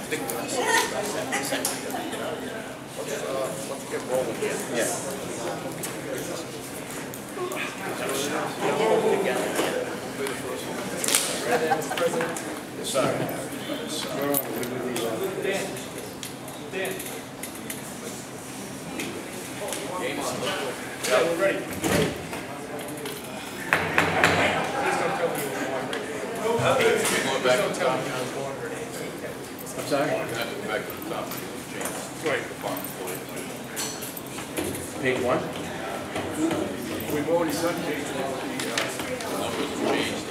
think let's get rolling here. Yeah. Sorry. Dan. Yeah, we're ready. Please don't tell me you were born ready. Going back to the top. I was born ready. I'm sorry? Back to the top. Change. Right. Page 1? We've already done page one. Numbers have changed.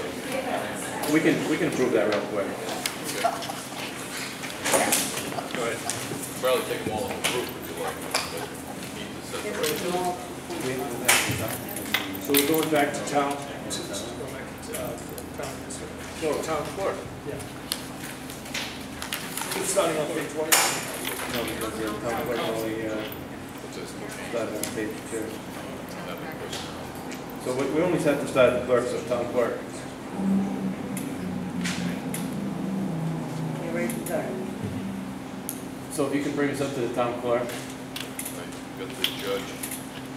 We can approve that real quick. Go ahead. Probably take them all in the group if you like. But need to separate. So we're going back to town. No, town clerk. Yeah. It's starting on page 1. No, because the town clerk only started on page 2. So we only have to start the clerk, so town clerk. You're ready to start. So if you can bring us up to the town clerk. Got the judge,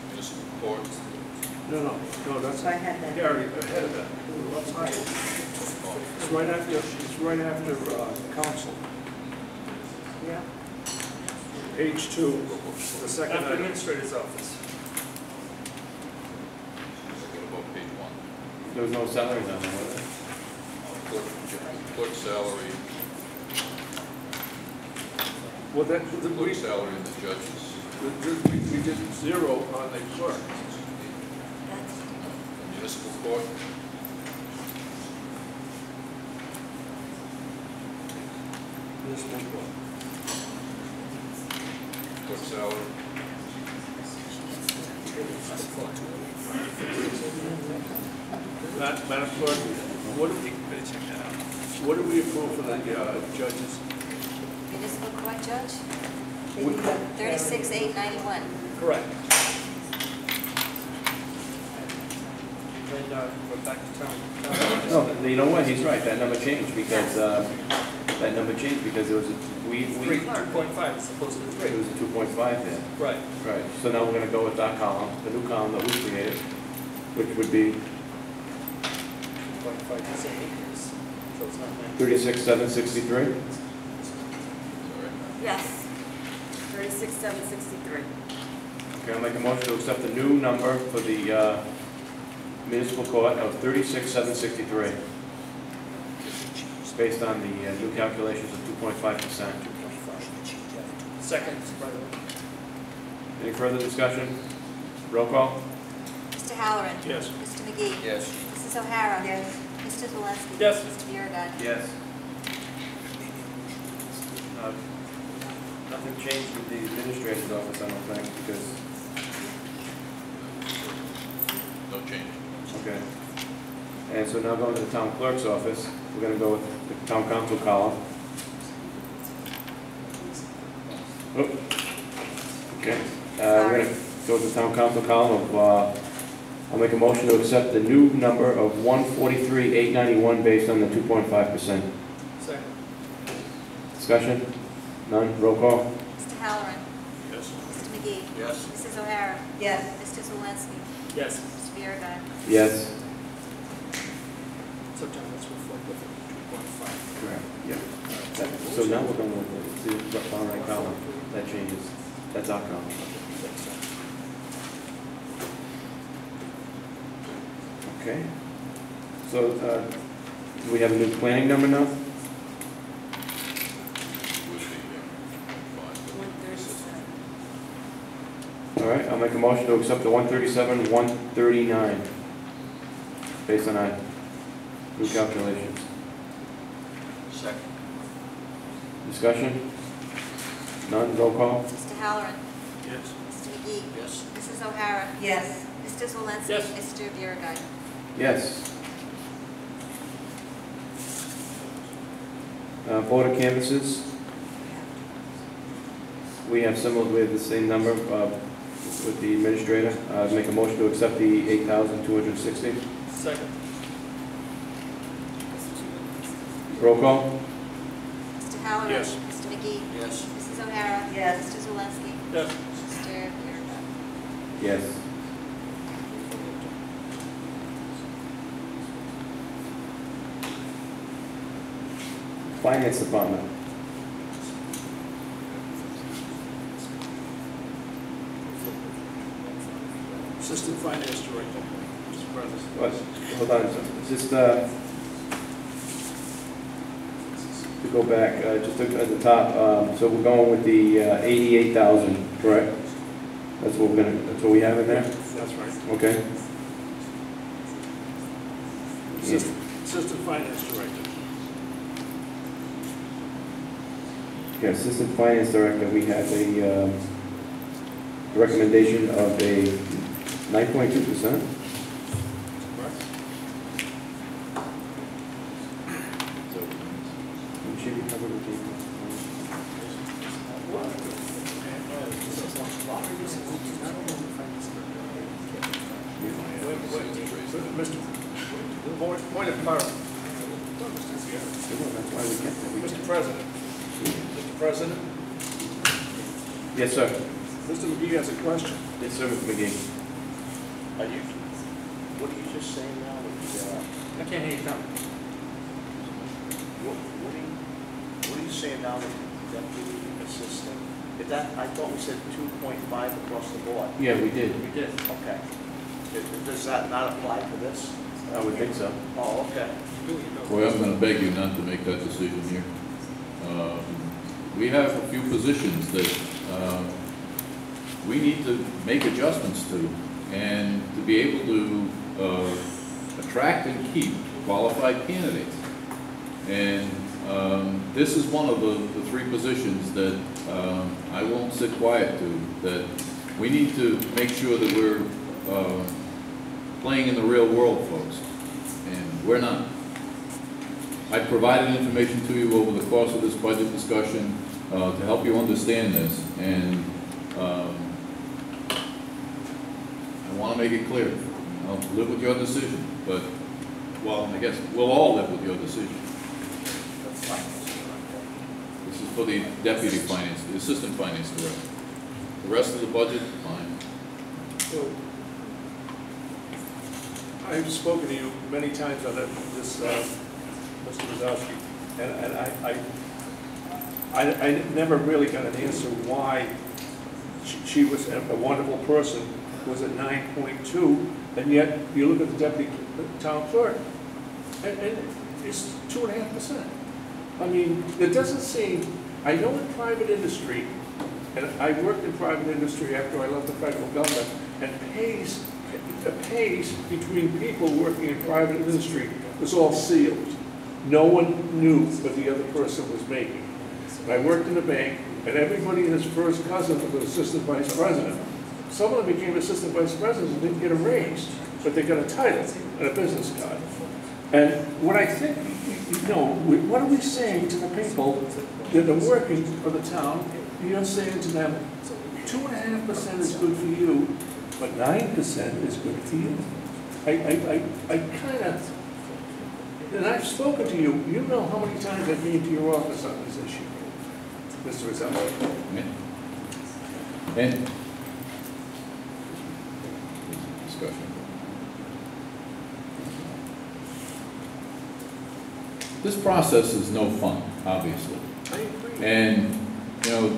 municipal court. No, that's. So I had that. Gary, ahead of that. That's high. It's right after council. Yeah. Page 2, the second item. Administrator's office. What about page 1? There was no salaries on there, was there? Clerk salary, Well, that, clerk salary and the judges. we did 0 on the clerk. Municipal court, Municipal court. clerk salary, Madam Clerk, what did we approve for the judges? Municipal court judge, Did you have- 36,891. Correct. Then we're back to town. No, you know what, he's right, that number changed because, there was a, we, 2.5 as opposed to it 3. was a 2.5 there. Right. Right, so now we're gonna go with that column, the new column that we created, which would be 2.5% increase. So it's not 9. 36,763. sorry. Yes. 36,763. Okay, I'll make a motion to accept the new number for the municipal court of 36,763. Based on the new calculations of 2.5%. Second, by the way. Any further discussion? Roll call? Mr. Halloran. Yes. Mr. McGee. Yes. Mrs. O'Hara. Yes. Mr. Zelinski. Yes. Mr. Biragad. Yes. Nothing changed with the administrator's office, I don't think, because, No change. okay. And so now going to the town clerk's office, we're gonna go with the town council column. Oh. Okay, we're gonna go to the town council column of, I'll make a motion to accept the new number of 143,891 based on the 2.5%. Second. Discussion? None? Roll call? Mr. Halloran. Yes. Mr. McGee. Yes. Mrs. O'Hara. Yes. Mr. Zelinski. Yes. Mr. Biragad. Yes. So John, let's reflect with 2.5. Correct. Yeah. So now we're going with the far right column. That changes. That's our column. Okay. So, do we have a new planning number now? Would be 5. All right, I'll make a motion to accept the 137, 139, based on our new calculations. Second. Discussion? None, roll call? Mr. Halloran. Yes. Mr. McGee. Yes. Mrs. O'Hara. Yes. Mr. Zelinski. Yes. Mr. Biragad. Yes. Board of canvases, we have the same number with the administrator. Make a motion to accept the 8,260. Second. Roll call? Mr. Halloran. Yes. Mr. McGee. Yes. Mrs. O'Hara. Yes. Mr. Zelinski. Yes. Mr. Biragad. Yes. Finance Department. Assistant Finance Director, Mr. President. What? Hold on, just, to go back, just at the top, so we're going with the 88,000, correct? That's what we're gonna, that's what we have in there? That's right. Okay. Assistant Finance Director. Okay, Assistant Finance Director, we have a recommendation of a 9.2%. Correct. Should be covered with the... Mr. Point of clarity. That's why we kept it. Mr. President. Mr. President, Yes, sir. Mr. McGee has a question. Yes, sir, Mr. McGee. Are you, what are you just saying now with I can't hear you, Tom. what are you saying now with the deputy assistant? Is that, I thought we said 2.5 across the board. Yeah, we did. We did. Okay. Does that not apply to this? I would think so. Oh, okay. Well, I'm gonna beg you not to make that decision here. We have a few positions that we need to make adjustments to, and to be able to attract and keep qualified candidates. And this is one of the three positions that I won't sit quiet to, that we need to make sure that we're playing in the real world, folks, and we're not. I provided information to you over the course of this budget discussion to help you understand this, and I want to make it clear. I'll live with your decision, but, well, I guess we'll all live with your decision. That's fine. This is for the deputy finance, the assistant finance director. The rest of the budget, fine. So, I've spoken to you many times on this, Mr. Wazowski, and I never really got an answer why she was a wonderful person, was at 9.2, and yet you look at the deputy town clerk, and it's 2.5%. I mean, it doesn't seem, I know in private industry, and I worked in private industry after I left the federal government, and the pays between people working in private industry was all sealed. No one knew what the other person was making. And I worked in a bank, and everybody and his first cousin was assistant vice president. Some of them became assistant vice presidents and didn't get a raise, but they got a title and a business card. And what I think, what are we saying to the people that are working for the town? You're saying to them, 2.5% is good for you, but 9% is good for you. I kind of, and I've spoken to you, you know how many times I came to your office on this issue, Mr. Rizzo. And discussion. This process is no fun, obviously. I agree. And, you know,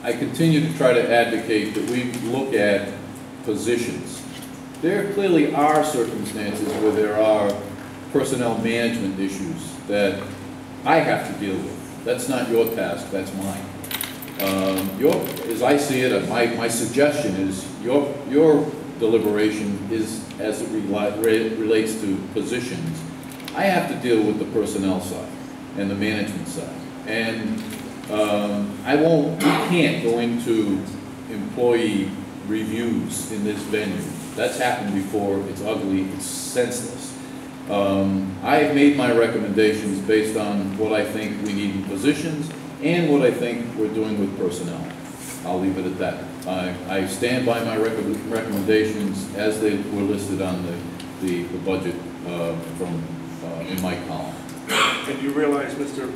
I continue to try to advocate that we look at positions. There clearly are circumstances where there are personnel management issues that I have to deal with. That's not your task, that's mine. As I see it, my suggestion is your deliberation is as it relates to positions. I have to deal with the personnel side and the management side. And we can't go into employee reviews in this venue. That's happened before, it's ugly, it's senseless. I've made my recommendations based on what I think we need in positions and what I think we're doing with personnel. I'll leave it at that. I stand by my recommendations as they were listed on the budget in my column. And you realize, Mr.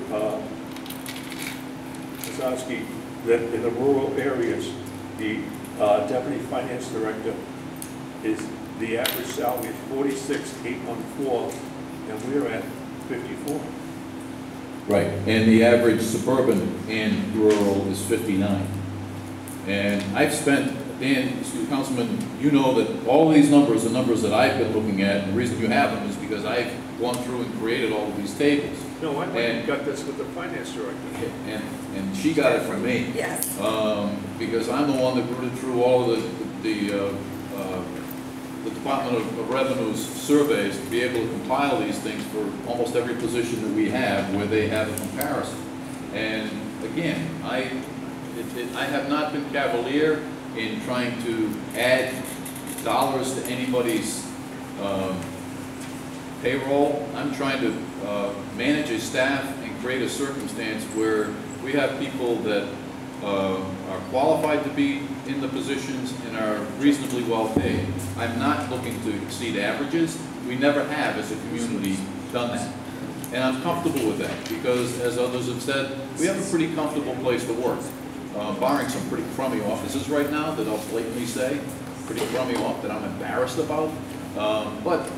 Wazowski, that in the rural areas, the deputy finance director the average salary is 46,814, and we're at 54. Right, and the average suburban and rural is 59. And I've spent, Dan, Councilman, you know that all of these numbers are numbers that I've been looking at, and the reason you have them is because I've gone through and created all of these tables. No, I got this with the finance director. And she got it from me. Yes. Because I'm the one that rooted through all of the Department of Revenue's surveys to be able to compile these things for almost every position that we have where they have a comparison. And again, I have not been cavalier in trying to add dollars to anybody's payroll. I'm trying to manage a staff and create a circumstance where we have people that are qualified to be in the positions and are reasonably well paid. I'm not looking to exceed averages. We never have as a community done that. And I'm comfortable with that because, as others have said, we have a pretty comfortable place to work. Barring some pretty crummy offices right now that I'll blatantly say, pretty crummy off that I'm embarrassed about. But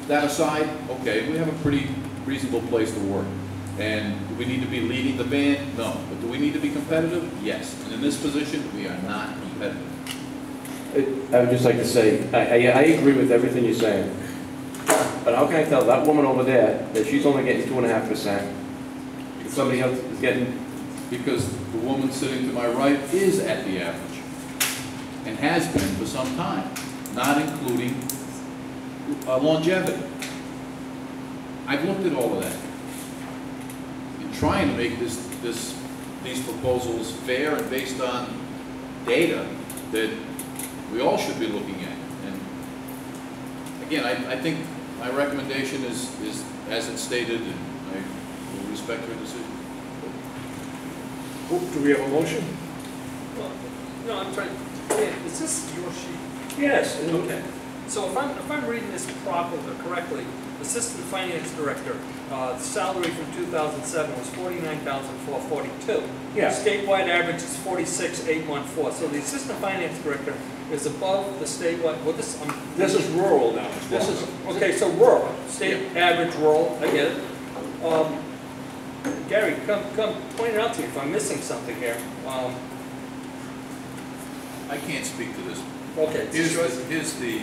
that aside, okay, we have a pretty reasonable place to work. And do we need to be leading the band? No. But do we need to be competitive? Yes. And in this position, we are not competitive. I would just like to say, I agree with everything you're saying. But how can I tell that woman over there that she's only getting 2.5%? Somebody else is getting... Because the woman sitting to my right is at the average and has been for some time, not including longevity. I've looked at all of that. Trying to make these proposals fair and based on data that we all should be looking at. And again, I think my recommendation is as it's stated, and I will respect your decision. Do we have a motion? Well, no, I'm trying, Dan, is this your sheet? Yes. Okay. So if I'm reading this properly, correctly, Assistant Finance Director, salary from 2007 was $49,442. Yeah. Statewide average is $46,814. So the Assistant Finance Director is above the statewide, well, this is rural now. This is, okay, so rural, state average rural, I get it. Gary, come point it out to me if I'm missing something here. I can't speak to this. Okay. Here's the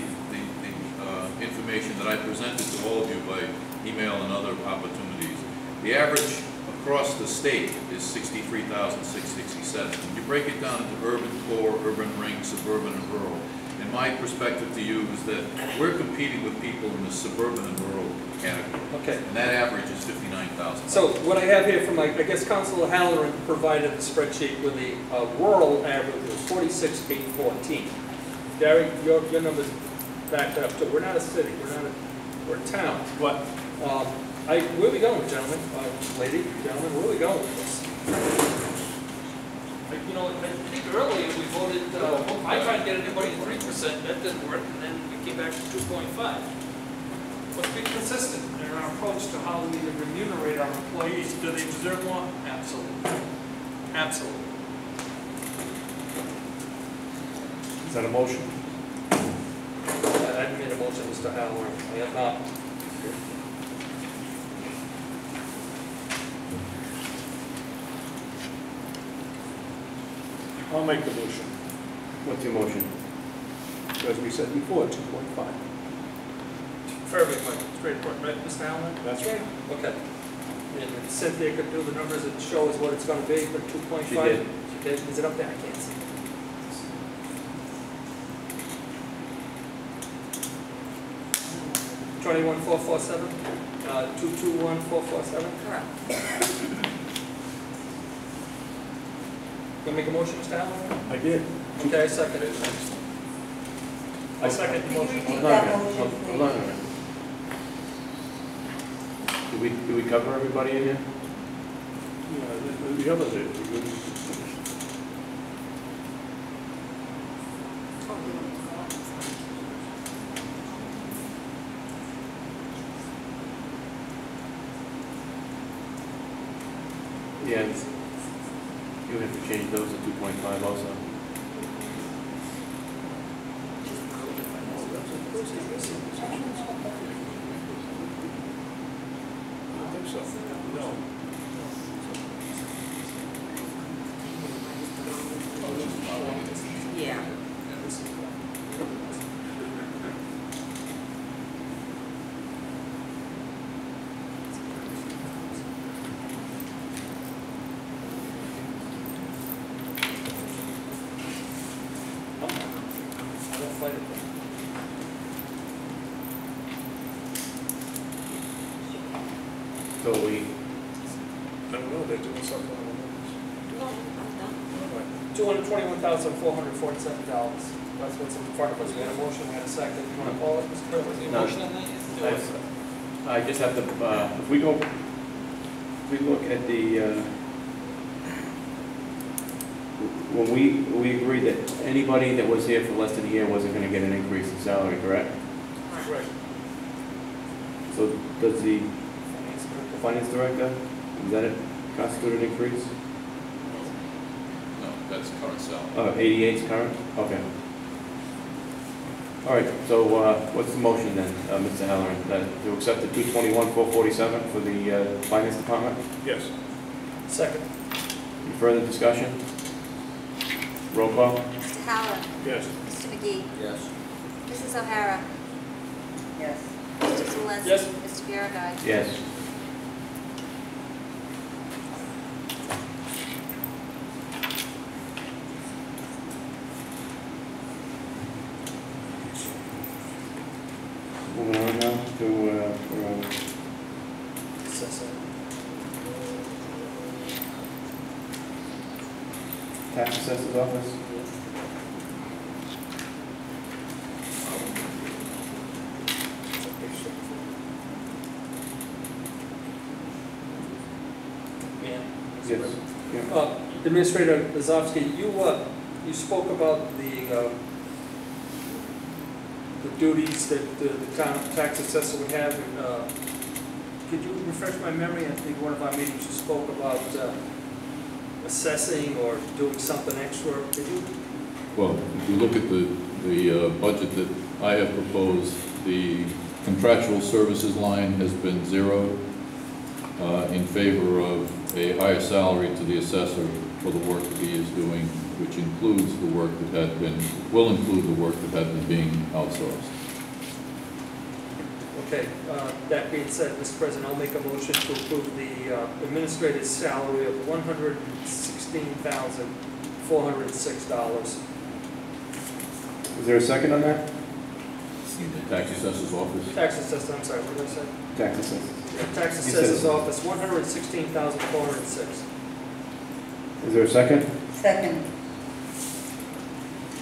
information that I presented to all of you by email and other opportunities. The average across the state is 63,667. You break it down into urban core, urban ring, suburban, and rural. And my perspective to you is that we're competing with people in the suburban and rural category. Okay. And that average is 59,000. So what I have here from I guess Councilor Halloran provided the spreadsheet with the rural average was 46,814. Gary, your numbers backed up too. We're not a city. We're a town. What? Where are we going, gentlemen? Lady, gentlemen, where are we going with this? You know, I think earlier we voted. I tried to get everybody to 3%. That didn't work, and then we came back to 2.5. Let's be consistent in our approach to how we remunerate our employees. Do they deserve more? Absolutely. Absolutely. Is that a motion? I haven't made a motion, Mr. Halloran. I have not. I'll make the motion. What's your motion? As we said before, 2.5. For everyone, straightforward, right, Mr. Halloran? That's right. Okay. And if Cynthia could do the numbers and show us what it's going to be for 2.5? She did. She did. Is it up there? I can't see. 21,447, 221,447. Correct. Gonna make a motion, Mr. Halloran? I did. Okay, I second it. I second the Can you motion. repeat Hold on a that minute. motion, Hold please? on a minute. Do we cover everybody in here? Yeah, the others did. Yeah, you have to change those to 2.5 also. I think so. No. Yeah. I don't fight it. So we, I don't know, they're doing something on the No, I'm done. $221,447. That's what's in front of us. We had a motion, we had a second. You want to call it, Mr. President? No. Motion on that? I just have to, if we look at the, when we agreed that anybody that was here for less than a year wasn't gonna get an increase in salary, correct? Right. So does the finance director, does that constitute an increase? No, that's current salary. 88's current? Okay. All right, so what's the motion then, Mr. Halloran? To accept the 221,447 for the finance department? Yes. Second. Any further discussion? Roll call? Mr. Halloran. Yes. Mr. McGee. Yes. Mrs. O'Hara. Yes. Mr. Zalinski. Yes. Mr. Biragad. Yes. Moving on now to tax assessor's office. Yes. Yeah. Administrator Lazowski, you spoke about the duties that the town tax assessor would have. Could you refresh my memory? I think one of our meetings you spoke about assessing or doing something extra. Could you? Well, if you look at the budget that I have proposed, the contractual services line has been zeroed in favor of a higher salary to the assessor for the work that he is doing, which includes the work that will include the work that had been being outsourced. Okay, that being said, Mr. President, I'll make a motion to approve the administrator's salary of $116,406. Is there a second on that? Tax assessor's office. Tax assessor, I'm sorry, what did I say? Tax assessor. Tax assessor's office, $116,406. Is there a second? Second.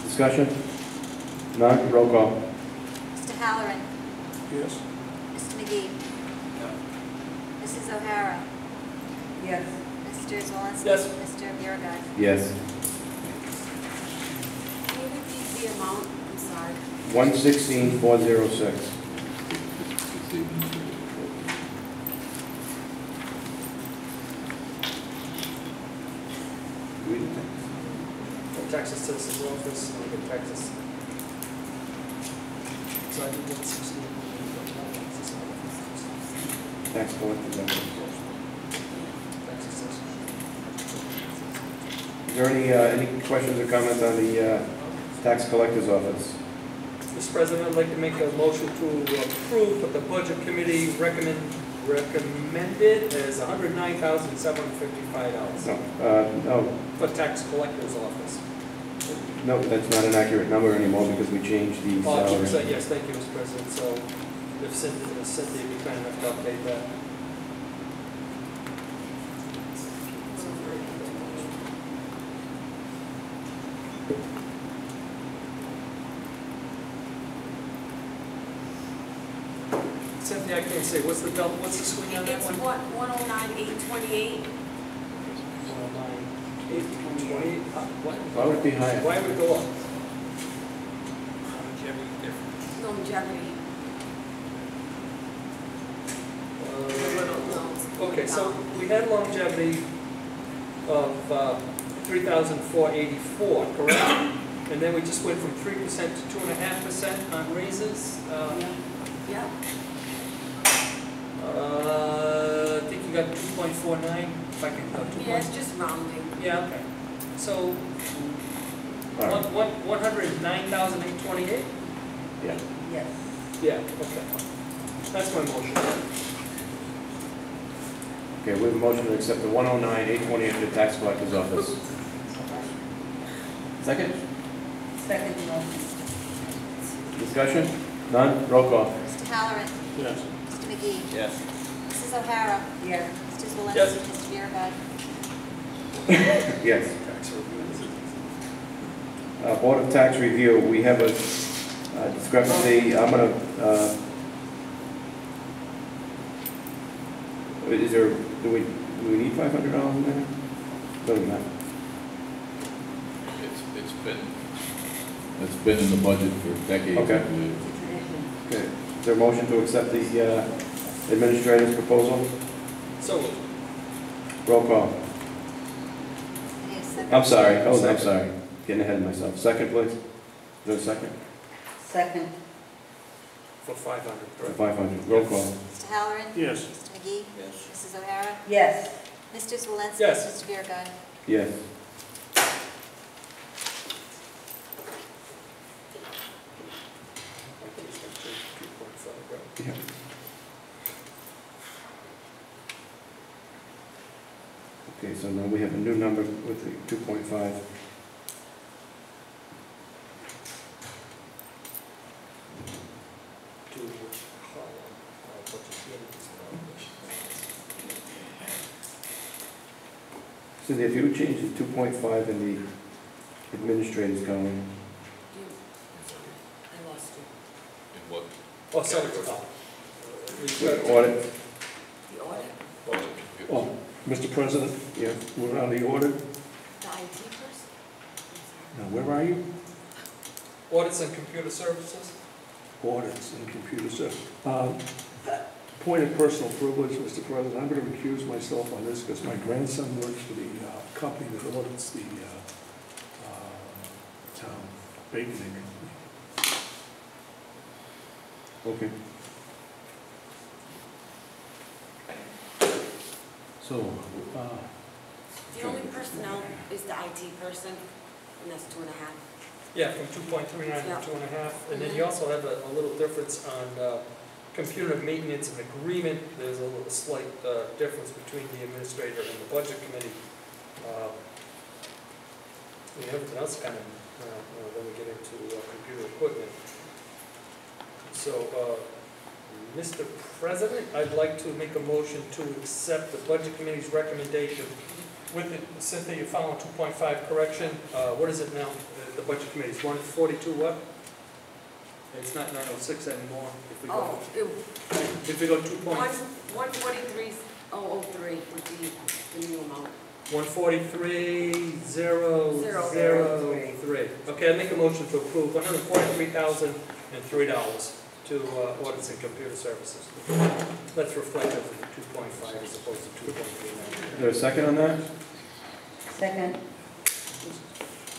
Discussion? None? Roll call. Mr. Halloran. Yes. Mr. McGee. Mrs. O'Hara. Yes. Mr. Zalinski. Yes. Mr. Biragad. Yes. Can you repeat the amount? I'm sorry. 116,406. Tax assessor's office, I'll get taxes. So I did 116. Tax collector's office. Tax assessor. Is there any questions or comments on the tax collector's office? Mr. President, I'd like to make a motion to approve what the budget committee recommended as $109,755 No, for tax collector's office. no, that's not an accurate number anymore because we changed the Oh, salary. yes, thank you, Mr. President. So if Cynthia would be kind enough to update that. Cynthia, I can't say, what's the swing on that It's one? 109,828. 828, Why would it be higher? why would it go up? Longevity. Okay, so we had longevity, of 3,484, correct? And then we just went from 3% to 2.5% on raises. Yeah. I think you got 2.49, if I can go 2. Yeah, it's just rounding. Yeah, okay. So, All right. 109,828? Yeah. Yes. Yeah, okay. That's my motion. Okay, we have a motion to accept the 109,828 to the tax collector's office. Second? Second motion. Discussion? None? Roll call. Mr. Halloran. Yes. Mr. McGee. Yes. Mrs. O'Hara. Yes. Mr. Swalenski. Yes. Mr. Biragad. Yes. Board of Tax Review, we have a discrepancy. I'm gonna, is there, do we need $500 in there? Doesn't matter. It's been in the budget for decades. Okay. It's a tradition. Okay, is there a motion to accept the administrator's proposal? So moved. Roll call. Need a second? I'm sorry, I'm sorry. Getting ahead of myself. Second, please. Is there a second? Second. For 500, For correct? 500. Roll call. Mr. Halloran. Yes. Mr. McGee. Yes. Mrs. O'Hara. Yes. Mr. Swalenski. Yes. Mr. Biragad. Yes. Yeah. Okay, so now we have a new number with the 2.5. So if you change the 2.5 in the administrator's column, I lost you. In what Oh, sorry. audit, The audit, budget? Oh, Mr. President, yeah, we're on the audit. the IT person? Now, where are you? Audits and computer services? Audits and computer system. Point of personal privilege, Mr. President, I'm going to recuse myself on this because my grandson works for the company that audits the town baking company. okay. So, The only personnel is the IT person, and that's 2.5. Yeah, from 2.39 Yeah. to 2.5. And then you also have a little difference on computer maintenance and agreement. There's a little slight difference between the administrator and the budget committee. And everything else kind of, then we get into computer equipment. So, Mr. President, I'd like to make a motion to accept the budget committee's recommendation with the, Cynthia, you following 2.5 correction. What is it now? The budget committee is 142 what? It's not 906 anymore. If we go, if we go 143,003 would be the new amount. 143,003. Okay, I make a motion to approve $143,003 to audits and computer services. That's reflective of the 2.5 as opposed to 2.39. Is there a second on that? Second.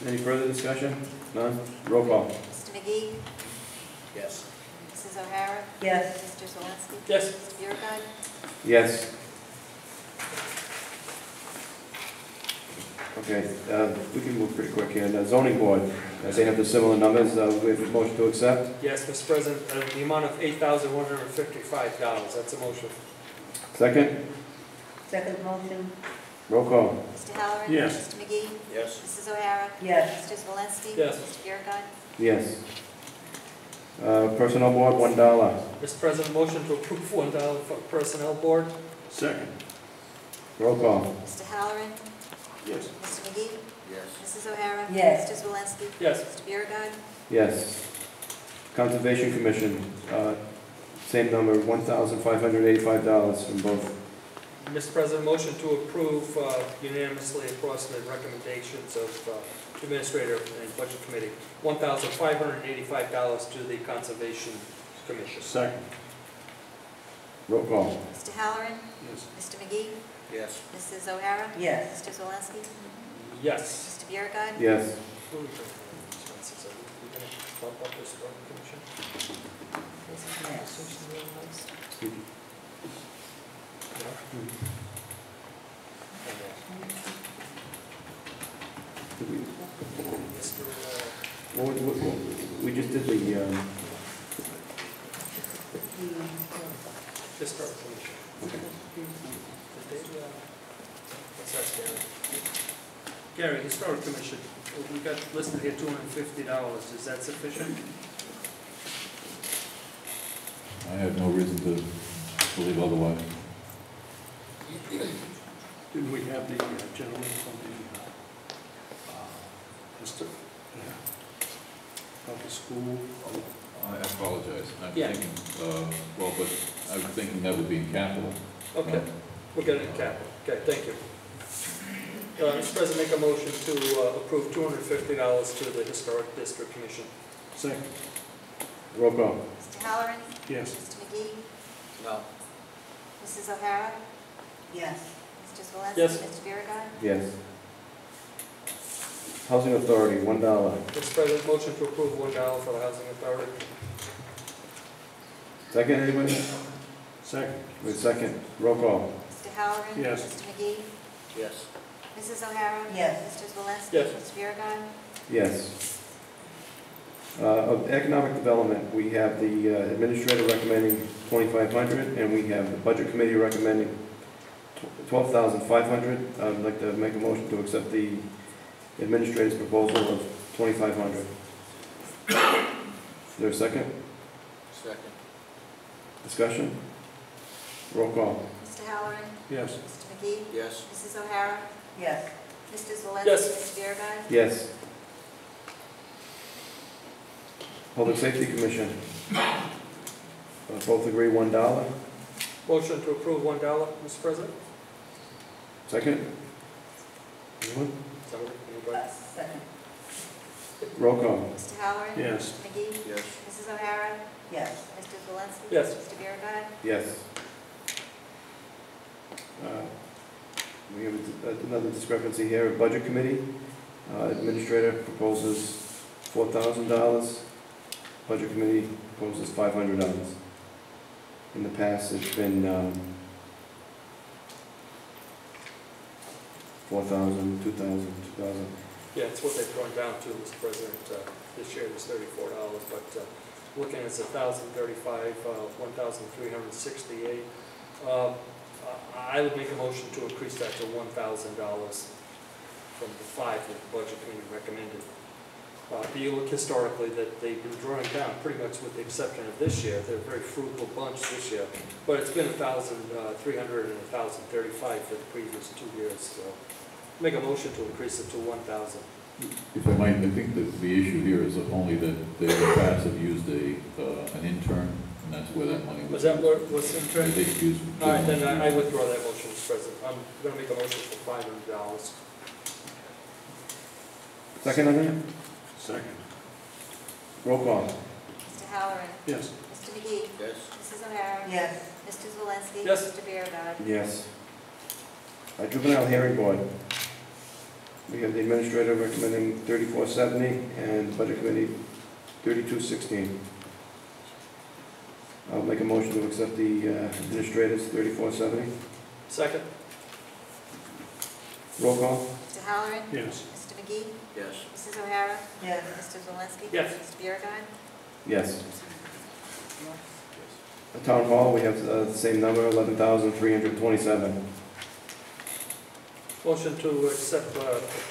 Any further discussion? None? Roll call. Mr. McGee. Yes. Mrs. O'Hara. Yes. Mr. Swalenski. Yes. Mr. Biragad. Yes. Okay, we can move pretty quick here. The zoning board, as they have the similar numbers, we have a motion to accept. Yes, Mr. President, the amount of $8,155. That's a motion. Second? Second motion. Roll call. Mr. Halloran. Yes. Mr. McGee. Yes. Mrs. O'Hara. Yes. Mr. Swalenski. Yes. Mr. Biragad. Yes. Personnel board, $1. Mr. President, motion to approve $1 for personnel board. second. Roll call. Mr. Halloran. Yes. Mr. McGee. Yes. Mrs. O'Hara. Yes. Mr. Swalenski. Yes. Mr. Biragad. Yes. Conservation Commission, same number, $1,585 from both. Mr. President, motion to approve unanimously across the recommendations of Administrator and Budget Committee, $1,585 to the Conservation Commission. Second. Roll call. Mr. Halloran? Yes. Mr. McGee? Yes. Mrs. O'Hara? Yes. Mr. Zalinski? Yes. Mr. Biragad? Yes. What are we doing with expenses? Are we gonna bump up this road commission? Yes. Did we- Mr. We just did the, Historic Commission. Did they, what's that, Gary? Gary, Historic Commission, we got listed here $250. Is that sufficient? I have no reason to believe otherwise. Didn't we have the gentleman from the, of the school? I apologize. I'm Yeah. thinking, well, but I was thinking that would be in capital. Okay, we'll get it in capital. Okay, thank you. Mr. President, make a motion to approve $250 to the Historic District Commission. Second. roll call. Mr. Halloran? Yes. Mr. McGee? No. Mrs. O'Hara? Yes. Mr. Zalinski? Yes. Mr. Biragad? Yes. Housing Authority, $1. Mr. President, motion to approve $1 for the Housing Authority. Second, anybody? Second. Wait, second, roll call. Mr. Halloran? Yes. Mr. McGee? Yes. Mrs. O'Hara? Yes. Mr. Zalinski? Yes. Mr. Biragad? Yes. Of Economic Development, we have the Administrator recommending 2,500, and we have the Budget Committee recommending 12,500. I'd like to make a motion to accept the Administrator's proposal of 2,500. Is there a second? Second. Discussion? Roll call. Mr. Halloran? Yes. Mr. McGee? Yes. Mrs. O'Hara? Yes. Mr. Zalinski? Yes. Mr. Biragad? Yes. Public Safety Commission. Both agree $1. Motion to approve $1, Mr. President. Second? Anyone? Is that what, anybody? Second. Roll call. Mr. Halloran? Yes. Mr. McGee? Yes. Mrs. O'Hara? Yes. Mr. Zalinski? Yes. Mr. Biragad? Yes. We have another discrepancy here. Budget Committee, Administrator proposes $4,000. Budget Committee proposes $500. In the past, it's been 4,000, 2,000, 2,000. Yeah, it's what they've gone down to, Mr. President. This year it was $34, but looking at it's $1,035, $1,368. I would make a motion to increase that to $1,000 from the $5,000 that the Budget Committee recommended. If you look historically, that they've been drawing down pretty much with the exception of this year. They're a very fruitful bunch this year, but it's been $1,300 and $1,035 for the previous 2 years. So make a motion to increase it to $1,000. If I might, I think that the issue here is only that they in the past have used an intern, and that's where that money was. Was that what's in trend? They used. All right, then I withdraw that motion, Mr. President. I'm going to make a motion for $500. Second on that? Second. Roll call. Mr. Halloran? Yes. Mr. McGee? Yes. Mrs. O'Hara? Yes. Mr. Zalinski? Yes. Mr. Biragad? Yes. Juvenile Hearing Board. We have the Administrator recommending $34.70 and Budget Committee $32.16. I'll make a motion to accept the Administrator's $34.70. Second. Roll call. Mr. Halloran? Yes. Mr. McGee? Yes. Mrs. O'Hara? Yes. Mr. Zalinski? Yes. Mr. Biragad? Yes. At Town Hall, we have the same number, $11,327. Motion to accept, to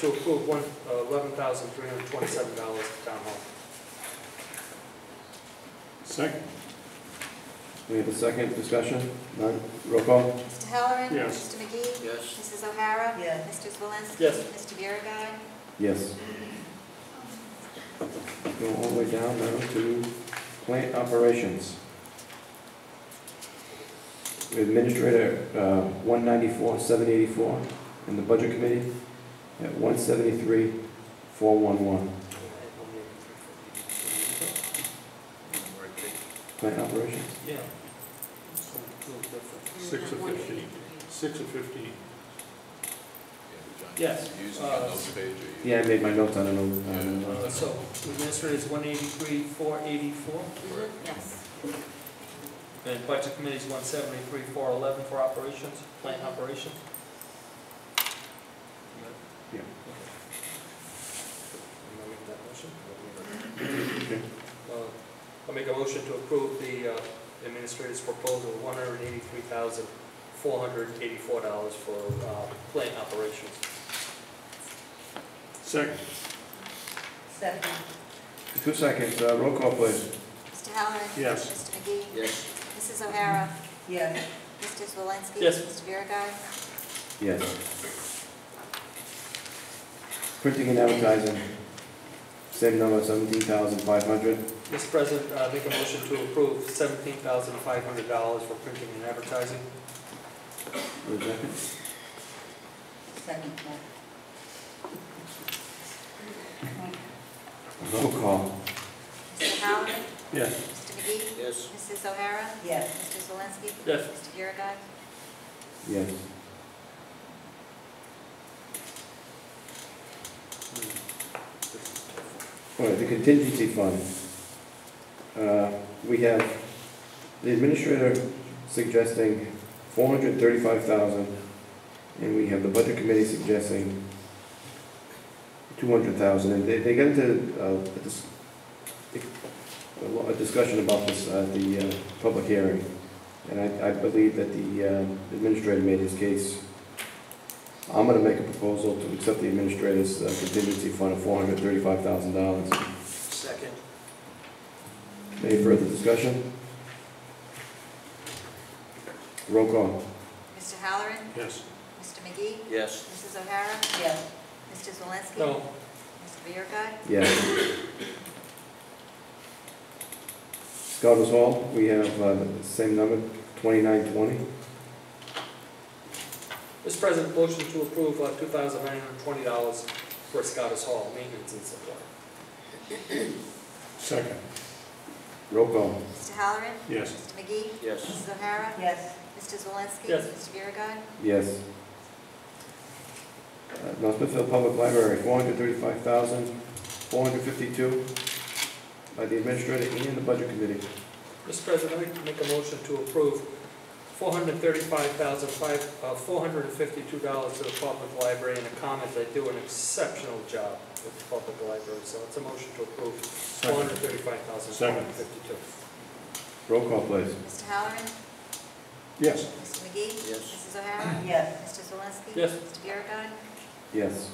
approve $11,327 for Town Hall. Second. We have a second discussion? None? Roll call. Mr. Halloran? Yes. Mr. McGee? Yes. Mrs. O'Hara? Yes. Mr. Zalinski? Yes. Mr. Biragad? Yes. Go all the way down now to plant operations. The Administrator, $194,784, and the Budget Committee at $173,411. Plant operations. Yeah. little different. And 6 then of 15. 6 of 15. Yeah, John, Yes, you using your notes page or you? Yeah, I made my notes on it. So administrator is 183, 484, Yes. and budget committee is 173, 411 for operations, plant operations. Yeah. I'm gonna make that motion. I'll make a motion to approve the administrator's proposal of $183,484 for plant operations. Second. Second. 2 seconds, roll call, please. Mr. Halloran? Yes. Mr. McGee? Yes. Mrs. O'Hara? Yes. Mr. Swalenski? Yes. Mr. Biragad? Yes. Printing and advertising, same number, 17,500. Mr. President, make a motion to approve $17,500 for printing and advertising. Wait a second. Second. Roll call. Mr. Halloran? Yes. Mr. McGee? Yes. Mrs. O'Hara? Yes. Mr. Swalenski? Yes. Mr. Biragad? Yes. All right, the contingency fund. We have the administrator suggesting 435,000, and we have the budget committee suggesting 200,000. And they got into a discussion about this at the public hearing, and I believe that the administrator made his case. I'm going to make a proposal to accept the administrator's contingency fund of $435,000. Second. Any further discussion? Roll call. Mr. Halloran? Yes. Mr. McGee? Yes. Mrs. O'Hara? Yes. Mr. Swalenski? No. Mr. Biragad? Yes. Scottus Hall, we have the same number, 2920. Mr. President, motion to approve $2,920 for Scottus Hall maintenance and support. Second. Roll call. Mr. Halloran? Yes. Mr. McGee? Yes. Mrs. O'Hara? Yes. Mr. Swalenski? Yes. Mr. Biragad? Yes. North Smithfield Public Library, 435,452 by the administrator and the budget committee. Mr. President, I'd like to make a motion to approve $435,452 to the public library, and a comment they do an exceptional job with the public library. So it's a motion to approve $435,452. Roll call, please. Mr. Halloran? Yes. Mr. McGee? Yes. Mrs. O'Hara? Yes. Mr. Swalenski? Yes. Mr. Biragad? Yes.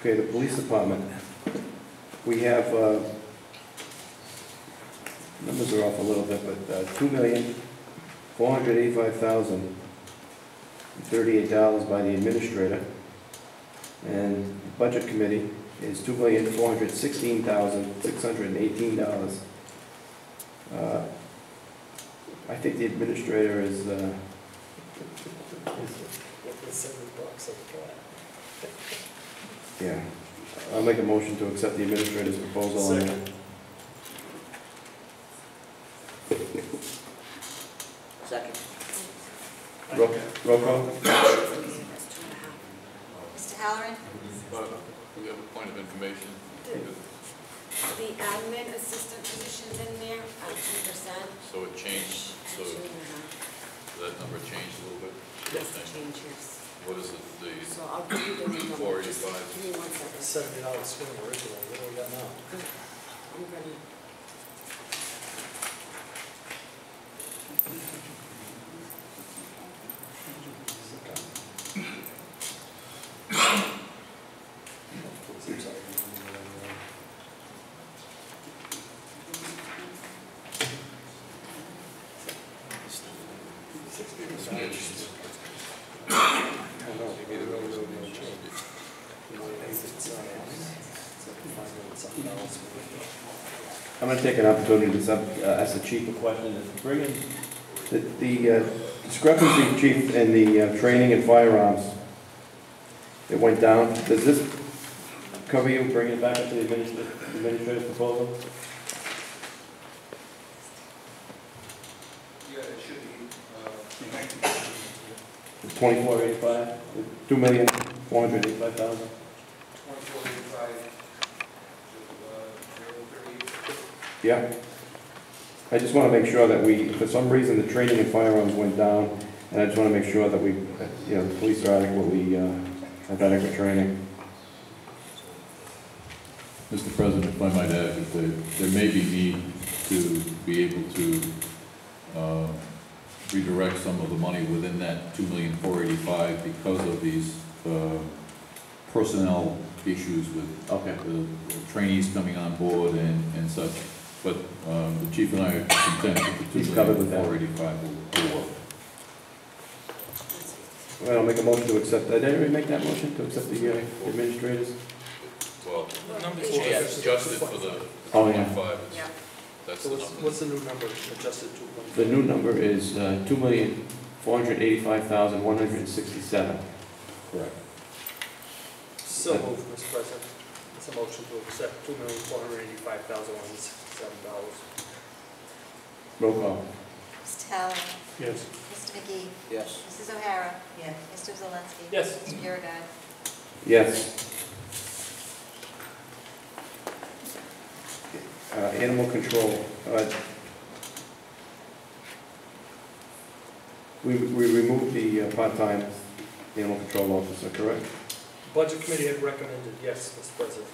Okay, the police department. We have, numbers are off a little bit, but $2,485,038 by the administrator. And the budget committee is $2,416,618. I think the administrator is $70 a yeah. I'll make a motion to accept the administrator's proposal on that. Second. Second. Roll call? Mr. Halloran? We have a point of information. The admin assistant positions in there at 2%. So it changed, so that number changed a little bit? Yes, the change, yes. What is it, So I'll give you the new number. Just 485. give me 1 second. $70 swing original. What do we got now? I'm gonna. I'm gonna take an opportunity to ask the chief a question. Bringing the discrepancy, chief, in the training and firearms, it went down. Does this cover you bringing it back up to the administrative proposal? Yeah, it should be, 2485, 2,485,000. 2485, Yeah. I just want to make sure that we, for some reason, the training and firearms went down, and I just want to make sure that we, the police are adequately, have adequate training. Mr. President, if I might add, that there may be need to be able to redirect some of the money within that $2,485,000 because of these personnel issues with the trainees coming on board and such. But the chief and I are content that the $2,485,000 will work. Well, I'll make a motion to accept. Did anybody make that motion to accept the administrators? Well, number she four. has adjusted for the Oh, yeah. 2.5. Yeah. That's So the number. what's the new number adjusted to? The new number is $2,485,167. Correct. So moved, Mr. President. It's a motion to accept $2,485,167. Roll call. Mr. Halloran. Yes. Mr. McGee. Yes. Mrs. O'Hara. Yes. Mr. Zelinski. Yes. Mr. Biragad. Yes. Animal control. We removed the part-time animal control officer, correct? Budget committee had recommended yes, Mr. President.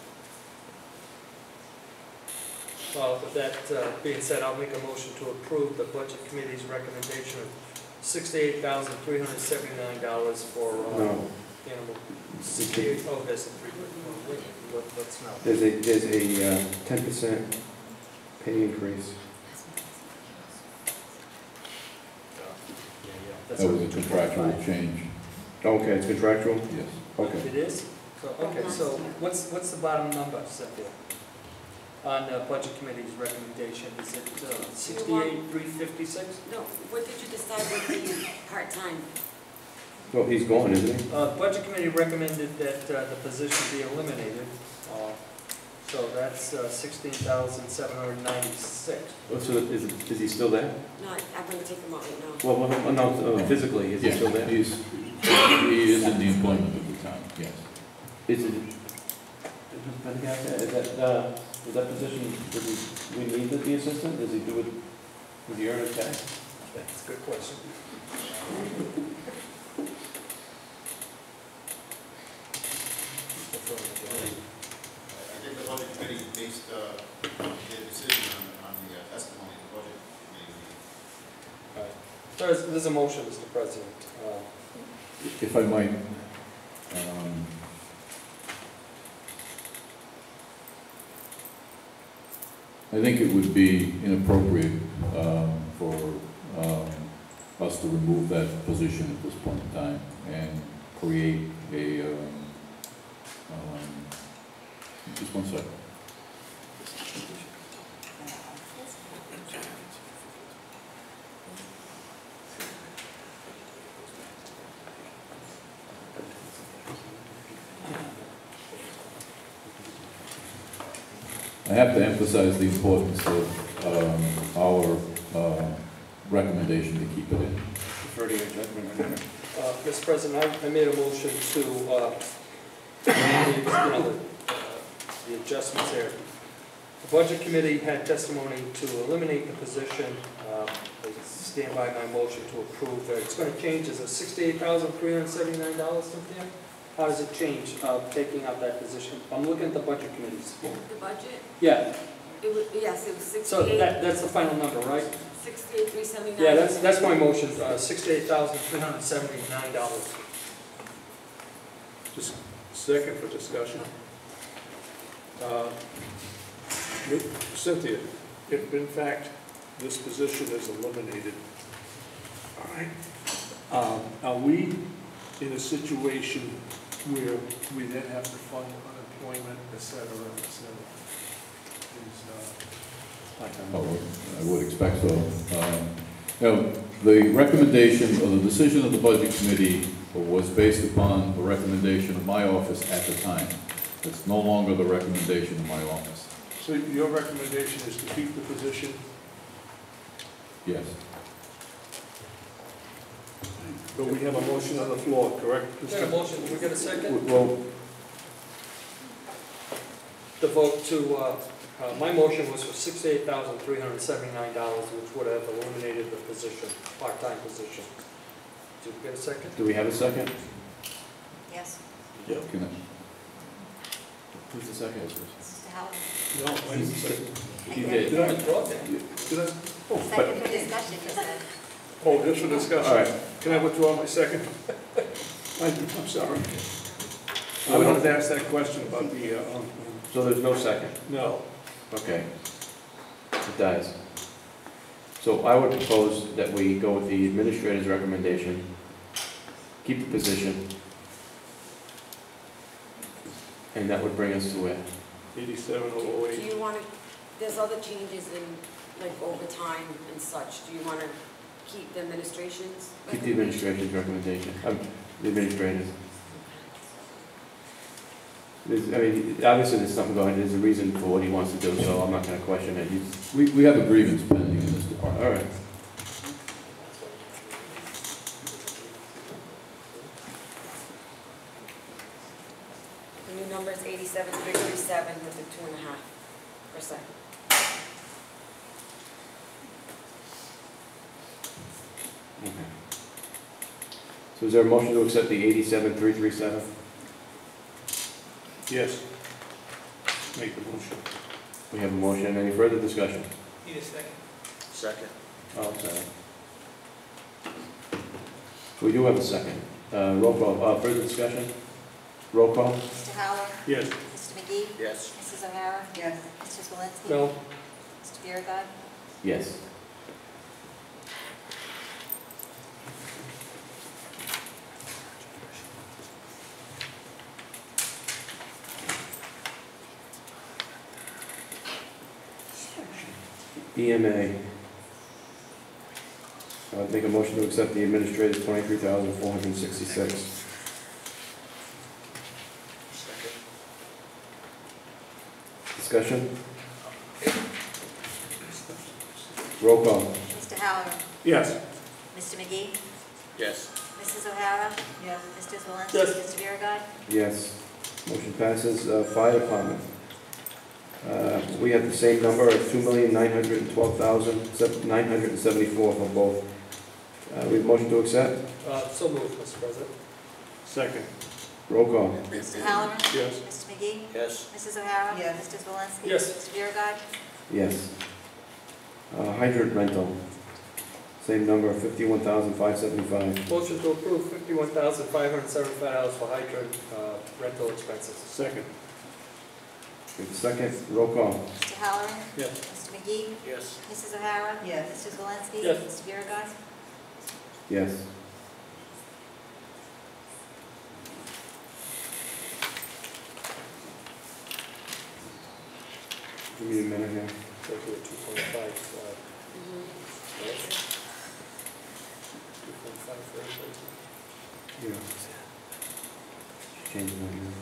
With that being said, I'll make a motion to approve the budget committee's recommendation of $68,379 for No. animal. 68. Oh, there's a three. Let's know. There's a 10% pay increase. That's That was a what- contractual change, Okay, it's contractual? yes. Okay. It is? Okay, so what's the bottom number, Cynthia? On the budget committee's recommendation, is it 68,356? No, what did you decide with the part-time? Well, he's gone, isn't he? Budget committee recommended that the position be eliminated, so that's 16,796. Oh, so is he still there? No, I'm gonna take them out right now. Well, no, physically, is he Yes, still there? he is in the employment of the town, yes. Is it, is that position, we need the assistant? Does he do it, does he earn his tax? That's a good question. I think the budget committee based their decision on the testimony of the budget committee. So there's a motion, Mr. President. If I might, I think it would be inappropriate for us to remove that position at this point in time and create a, just one second. I have to emphasize the importance of our recommendation to keep it in. Defer to your judgment. Mr. President, I made a motion to, the adjustments there. The Budget Committee had testimony to eliminate the position. I stand by my motion to approve. It's going to change, is it $68,379, Cynthia? How does it change, taking out that position? I'm looking at the Budget Committee's. The budget, Yeah, it was, yes, it was so 68, that's the final number, right? 68,379. Yeah, that's my motion, $68,379. Just second for discussion. Cynthia, if in fact this position is eliminated, all right, are we in a situation where we then have to fund unemployment, et cetera, et cetera? Oh, I would expect so. The recommendation or the decision of the Budget Committee was based upon the recommendation of my office at the time. It's no longer the recommendation of my office. So your recommendation is to keep the position? Yes. But we have a motion on the floor, correct? Is there a motion, we get a second? Well, The vote to, my motion was for $68,379, which would have eliminated the position, part-time position. Did we get a second? do we have a second? Yes, Can I- Who's the second? Mr. Howard. No, wait a second. You did. Did I? Withdraw that. Did I? Oh, Second for discussion, you said. oh, just for discussion. All right. Can I withdraw my second? I'm sorry. I wanted to ask that question about the, So there's no second? no. Okay. It dies. So I would propose that we go with the administrator's recommendation, keep the position, and that would bring us to where? 87,008. Do you want to, there's other changes in, like, overtime and such. Do you want to keep the administration's? Keep the administration's recommendation, the administrator's. I mean, obviously there's something going, there's a reason for what he wants to do, so I'm not gonna question it. We have a grievance pending in this department. All right. The new number is 87,337 with the 2.5%. Okay. So is there a motion to accept the 87,337? Yes. Make the motion. We have a motion. Any further discussion? Need a second? Second. Oh, I'm sorry. We do have a second. Roll call. Further discussion? Roll call? Mr. Howard. Yes. Mr. McGee. Yes. Mrs. O'Hara. Yes. Mr. Swalenski. No. Mr. Biragad. Yes. EMA. I would make a motion to accept the administrator's 23,466. Second. Discussion? Roll call. Mr. Howard. Yes. Mr. McGee. Yes. Mrs. O'Hara. Yes. Mr. Swalenski. Yes. Mr. Biragad. Yes. Motion passes. Fire department. We have the same number of 2,912,974 for both. We have a motion to accept? So moved, Mr. President. Second. Roll call. Mr. Howard. Yes. Mr. McGee. Yes. Mrs. O'Hara. Yes. Mr. Swalenski. Yes. Mr. Biragad. Yes. Hydrant rental. Same number, 51,575. Motion to approve $51,575 for hydrant rental expenses. Second. We have a second. Roll call. Mr. Howard. Yes. Mr. McGee. Yes. Mrs. O'Hara. Yes. Mr. Swalenski. Yes. Mr. Biragad. Yes. Give me a minute here. So to a 2.5. 2.5 for everybody. Yeah. Change that now.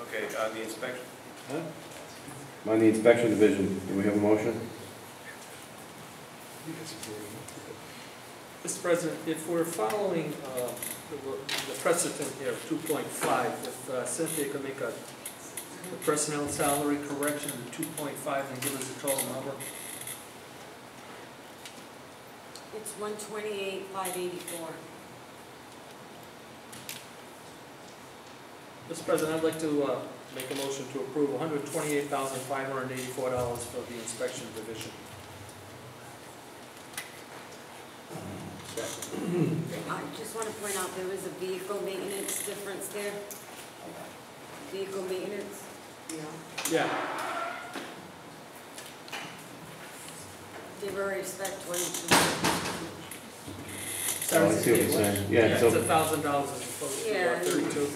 Okay, the inspection, Huh? on the inspection division, do we have a motion? Mr. President, if we're following the precedent here of 2.5, if Cynthia could make a personnel salary correction to 2.5 and give us a total number. It's 128,584. Mr. President, I'd like to make a motion to approve $128,584 for the inspection division. I just want to point out, there is a vehicle maintenance difference there. Vehicle maintenance, Yeah, they've already spent 22. Oh, I see what you're saying. Yeah, it's so, $1,000 as opposed to Yeah. 32.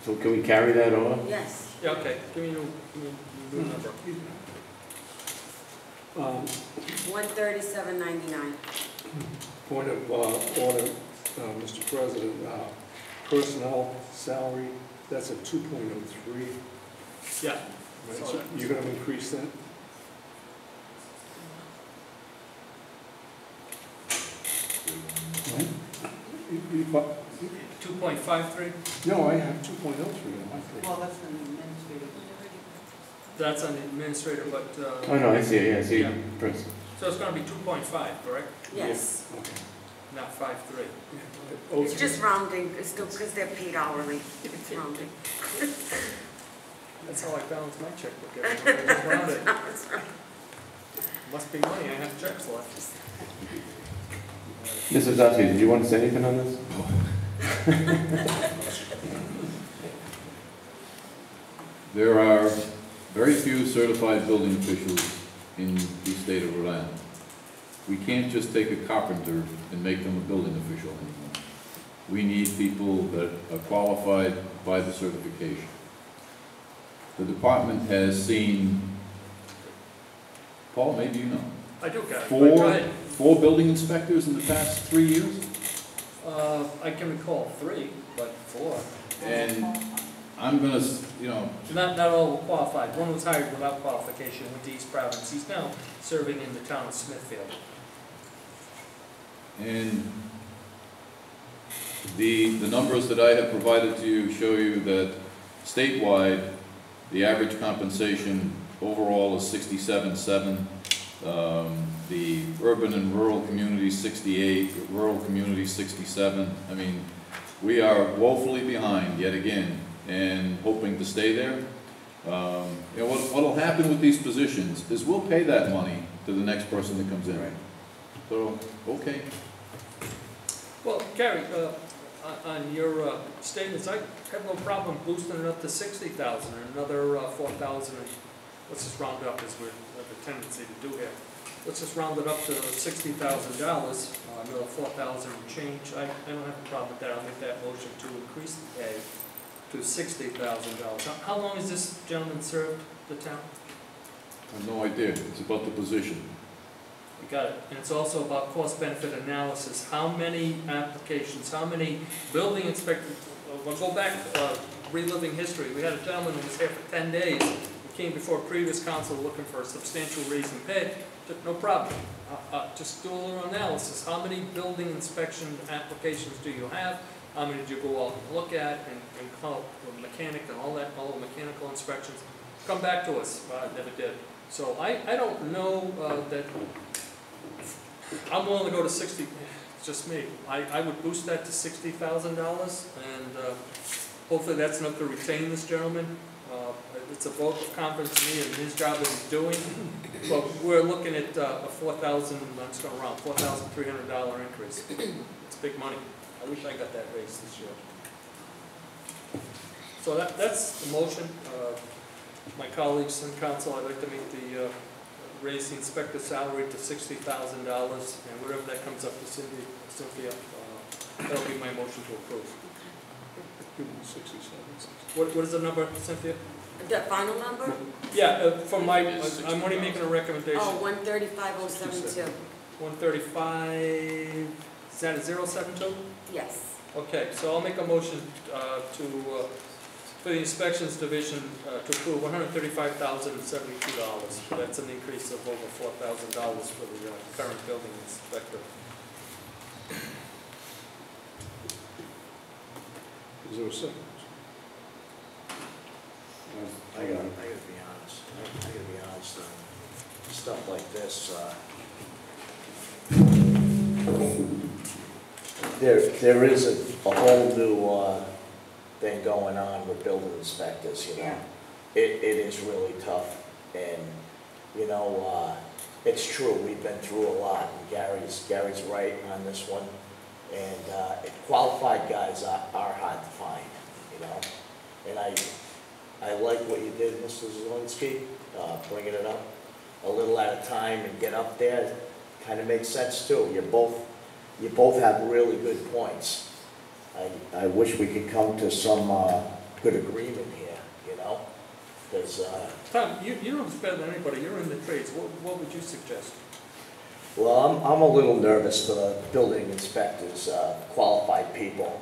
so can we carry that over? Yes. Yeah, okay, give me a new number. 137.99. Point of order, Mr. President, personnel salary, that's a 2.03. Yeah. Right, so you're gonna increase that? You- 2.53, No, I have 2.03 on my thing. Well, that's an administrative. that's on the administrator, but, Oh, no, I see it, yeah, I see Yeah. it. Press. so it's gonna be 2.5, correct? Yes. Okay. Not 5.3. It's just rounding, it's still because they're paid hourly. It's rounding. That's how I balance my checkbook every month. I just round it. Must be money, I have checks left. Mr. Zosky, did you want to say anything on this? There are very few certified building officials in the state of Rhode Island. We can't just take a carpenter and make them a building official anymore. We need people that are qualified by the certification. The department has seen, Paul, maybe you know, I do, got it. Go four ahead. building inspectors in the past 3 years? I can recall 3, but 4. And I'm gonna, Not all were qualified. One was hired without qualification, went to East Providence. He's now serving in the town of Smithfield. and the numbers that I have provided to you show you that statewide, the average compensation overall is 67.7. The urban and rural communities 68, rural communities 67. I mean, we are woefully behind yet again, and hoping to stay there. What'll happen with these positions is we'll pay that money to the next person that comes in. So, okay. Well, Gary, on your statements, I have no problem boosting it up to 60,000 or another 4,000. Let's just round up as we have a tendency to do here. Let's just round it up to $60,000, another 4,000 and change. I don't have a problem with that. I'll make that motion to increase the pay to $60,000. How long has this gentleman served the town? I have no idea. It's about the position. You got it. And it's also about cost-benefit analysis. How many applications, how many building inspectors, we'll go back, reliving history. We had a gentleman who was here for 10 days. He came before previous council looking for a substantial raise in pay. No problem. Just do a little analysis. How many building inspection applications do you have? How many did you go out and look at and call the mechanic and all that, all the mechanical inspections? Come back to us. Never did. So I don't know that, I'm willing to go to 60, it's just me. I would boost that to $60,000 and hopefully that's enough to retain this gentleman. It's a vote of confidence in me and his job that he's doing. But we're looking at a $4,000, I'm just going to round, $4,300 increase. It's big money. I wish I got that raise this year. So that's the motion. My colleagues in council, I'd like to make the raise the inspector salary to $60,000 and whatever that comes up to Cynthia, that'll be my motion to approve. Give them 67. What is the number, Cynthia? The final number? Yeah, for my, I'm only making a recommendation. Oh, 135,072. 135, is that a 072? Yes. Okay, so I'll make a motion to for the inspections division, to approve $135,072. That's an increase of over $4,000 for the current building inspector. Is there a second? I gotta be honest, stuff like this, there is a whole new, thing going on with building inspectors, you know? Yeah. It is really tough, and, you know, it's true, we've been through a lot, and Gary's right on this one, and, qualified guys are hard to find, you know? And I like what you did, Mr. Zelinski, bringing it up a little at a time and get up there, kind of makes sense too. You both have really good points. I wish we could come to some good agreement here, you know? Because, Tom, you know this better than anybody. You're in the trades. What would you suggest? well, I'm a little nervous for the building inspectors, qualified people,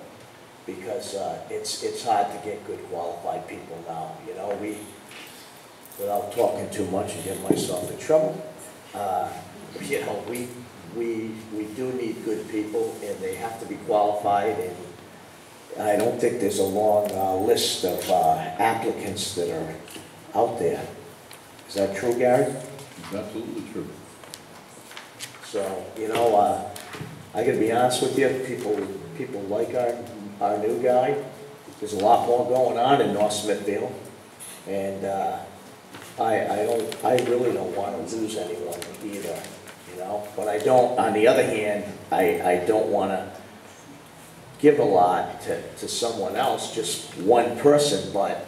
because it's hard to get good qualified people now, you know? Without talking too much and getting myself in trouble, you know, we do need good people, and they have to be qualified, and I don't think there's a long list of applicants that are out there. Is that true, Gary? It's absolutely true. So, you know, I gotta be honest with you, people like our new guy. There's a lot more going on in North Smithfield, and I really don't want to lose anyone either, you know? But I don't, on the other hand, I don't want to give a lot to someone else, just one person, but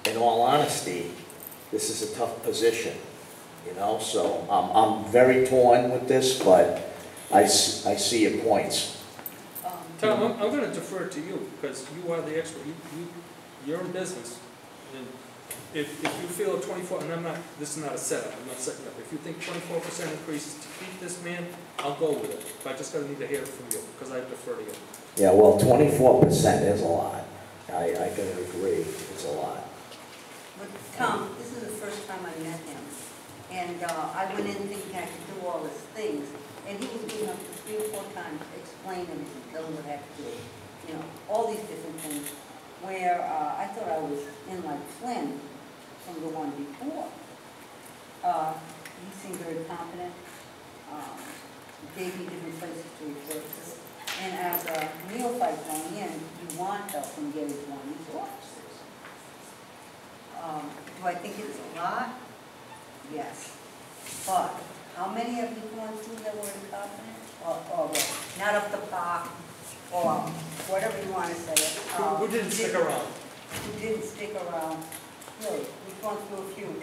in all honesty, this is a tough position, you know? So I'm very torn with this, but I see your points. Tom, I'm going to defer to you because you are the expert. You're in business. And if you feel a 24, and this is not a setup, I'm not setting up. If you think 24% increase to keep this man, I'll go with it. But I just got to need to hear it from you because I defer to you. Yeah, well, 24% is a lot. I gotta agree, it's a lot. But Tom, this is the first time I met him, and I went in thinking I could do all these things, and he was good enough to 3 or 4 times explain everything, tell him what I have to do, you know, all these different things, where I thought I was in like Flynn from the one before. He seemed very confident, gave me different places to report to. And as a neophyte going in, you want help from getting one of these officers. Do I think it's a lot? Yes. But how many have you gone through that were incompetent? Or not up the park, or whatever you want to say. Who didn't stick around? Who didn't stick around? Really, we've gone through a few.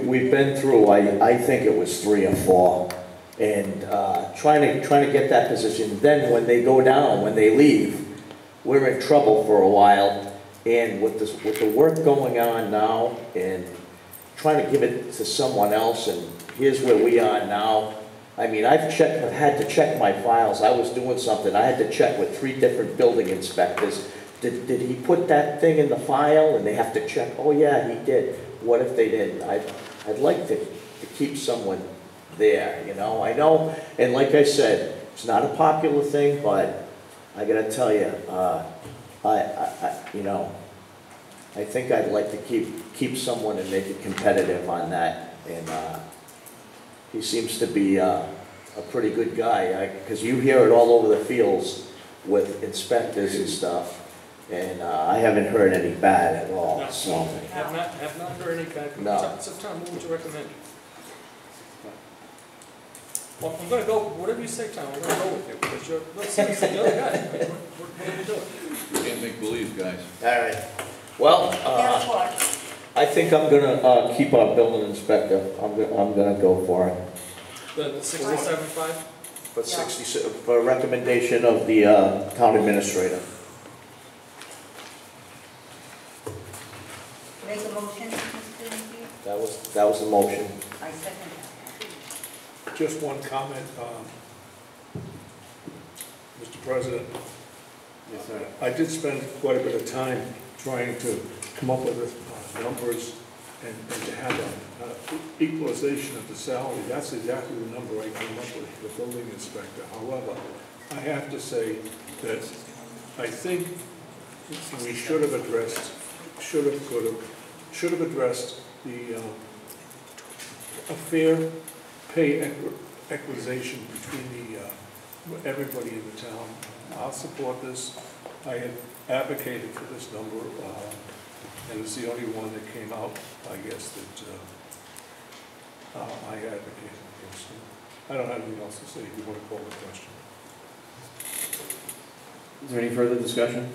We've been through, I think it was 3 or 4, and trying to get that position. Then when they go down, when they leave, we're in trouble for a while. And with the work going on now, and trying to give it to someone else, and here's where we are now. I mean, I've had to check my files. I was doing something. I had to check with 3 different building inspectors. Did he put that thing in the file? And they have to check. Oh yeah, he did. What if they didn't? I'd like to keep someone there, you know. I know, and like I said, it's not a popular thing, but I got to tell you, you know, I think I'd like to keep someone and make it competitive on that. And he seems to be a pretty good guy, because you hear it all over the fields with inspectors and stuff. And I haven't heard any bad at all. No, So have not heard any bad. No. So Tom, what would you recommend? Well, I'm going to go, whatever you say, Tom, I'm going to go with you, because you're the other guy. What are we doing? You can't make believe, guys. all right. Well, Guess what? I think I'm gonna keep our building inspector. I'm gonna go for it. The 67.5? For 60, for a recommendation of the town administrator. Make a motion, Mr. Revere? That was the motion. I second that. Just one comment, Mr. President. Yes, sir. I did spend quite a bit of time trying to come up with numbers and to have a equalization of the salary. That's exactly the number I came up with for the building inspector. However, I have to say that I think we should have addressed, should have addressed the, a fair pay equalization between everybody in the town. I'll support this. I had advocated for this number, and it's the only one that came out, I guess, that I advocated against. I don't have anything else to say if you want to call the question. Is there any further discussion?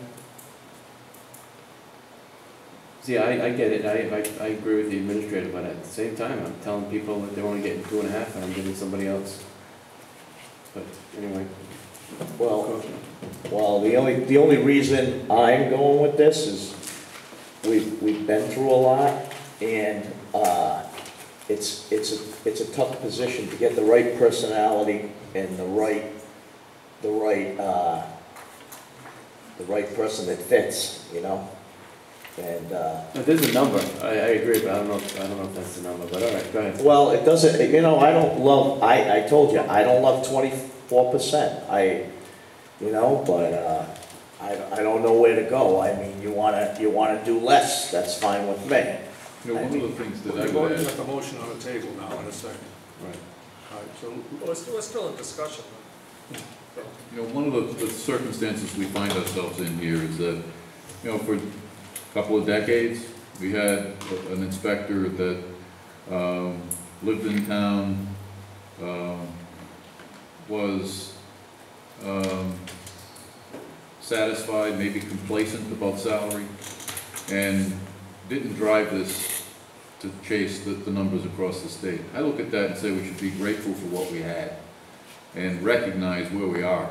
See, I get it, I agree with the administrator, but at the same time, I'm telling people that they're only getting 2.5 and I'm giving somebody else. But anyway. Well, the only reason I'm going with this is we've been through a lot, and it's a tough position to get the right personality and the right person that fits, you know? And But there's a number, I agree, but I don't know if that's the number, but all right, go ahead. well, it doesn't, you know, I told you, I don't love 24%. You know, but I don't know where to go. I mean, you wanna do less, that's fine with me. You know, one of the things that I We've would already add, got the motion on the table now in a second. Right. All right, so We're still in discussion. you know, one of the circumstances we find ourselves in here is that, you know, for a couple of decades, we had an inspector that lived in town, was satisfied, maybe complacent about salary, and didn't drive this to chase the numbers across the state. I look at that and say we should be grateful for what we had and recognize where we are.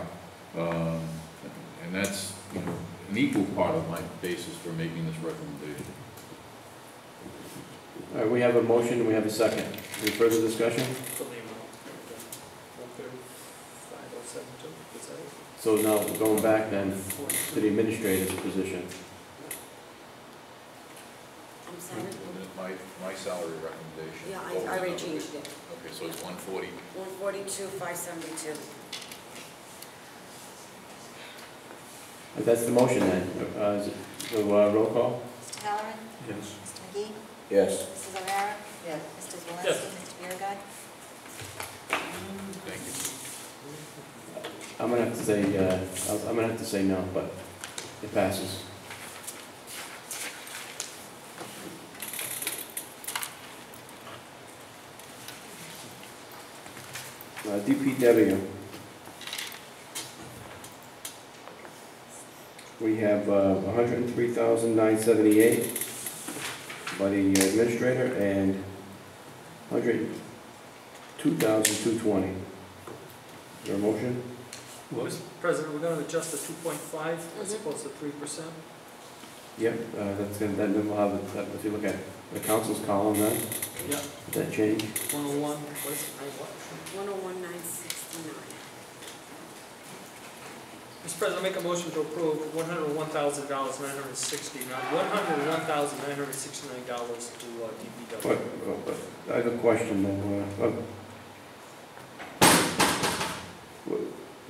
And that's, you know, an equal part of my basis for making this recommendation. All right, we have a motion and we have a second. Any further discussion? For the amount. 135,072, is that it? So now, going back then to the administrator's position. I'm sorry. My salary recommendation. Yeah, I already changed it. Okay, so it's 140. 142,572. That's the motion then. So roll call? Mr. Halloran? yes. Mr. McGee? Yes. Mrs. O'Hara? Yes. Mr. Zalinski? Yes. Mr. Biragad? Thank you. I'm gonna have to say no, but it passes. DPW. We have 103,978 by the administrator and 102,220. Is there a motion? Mr. President, we're going to adjust to 2.5 as opposed to 3%. Yep, that's gonna, then we'll have, if you look at the council's column then, Yeah. that change. 101, what is it, 101,969. Mr. President, I make a motion to approve $101,969 $101,969 to DPW. But I have a question then.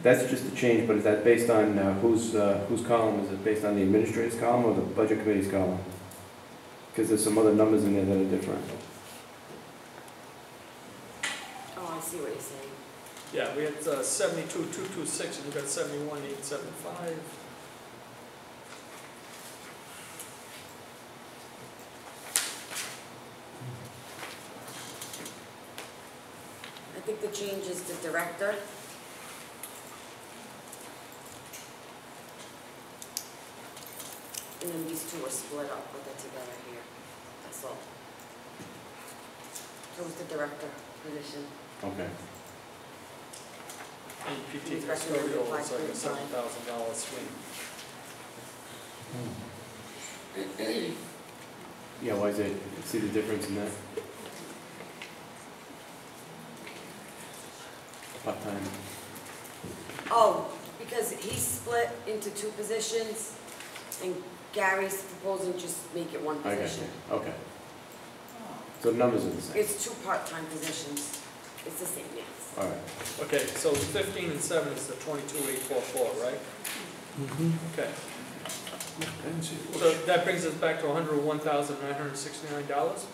That's just a change, but is that based on whose column? Is it based on the administrator's column or the budget committee's column? Because there's some other numbers in there that are different. Oh, I see what you're saying. Yeah, we had 72,226 and we got 71,875. I think the change is the director. And then these two are split up, but they're together here. That's all. So it's the director position. Okay. And PT He's recommended custodial is like a $5.5. $7,000 swing. Yeah, why is it? See the difference in that? Part-time. Oh, because he's split into two positions, and Gary's proposing just make it one I got position. you, okay. So the numbers are the same, It's 2 part-time positions. It's the same, yes. all right. Okay, so 15 and 7 is the 22,844, right? Okay, Depends here. so that brings us back to $101,969?